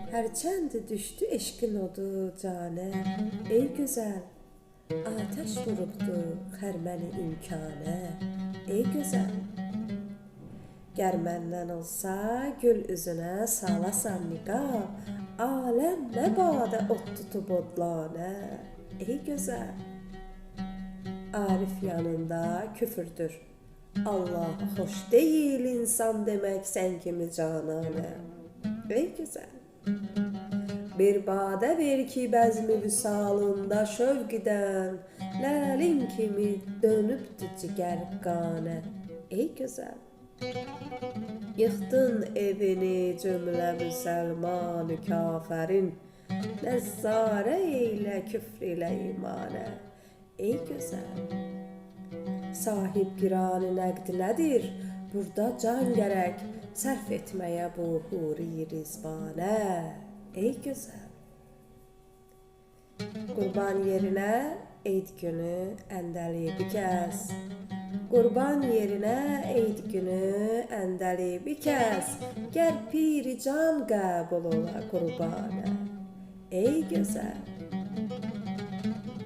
Hərçənd düşdü eşqin odu canə, ey gözəl, atəş vurubdu xərməni imkanə, ey gözəl. Gər məndən olsa gül üzünə salasan niqab, aləm nə badə ot tutub odlanə, ey gözəl. Arif yanında küfürdür, Allah'a xoş deyil insan demək sən kimi cananə, ey gözəl. Bir badə ver ki bəzmi vüsalında şövqdən, ləlin kimi dönübdü cigər qanə, ey gözəl. Yıxdın evini cümlə müsəlman-ı kafərin, nəzzarə eylə küfr ilə imanə, ey gözəl. Sahib giranı nəqd nədir? Burada can gərək sərf etməyə bu huri rizvanə, ey gözəl. Qurban yerinə eyd günü əndəlibi kəs, Qurban yerinə eyd günü əndəlibi kəs, Gər piri can qəbul ola qurbanə, ey gözəl.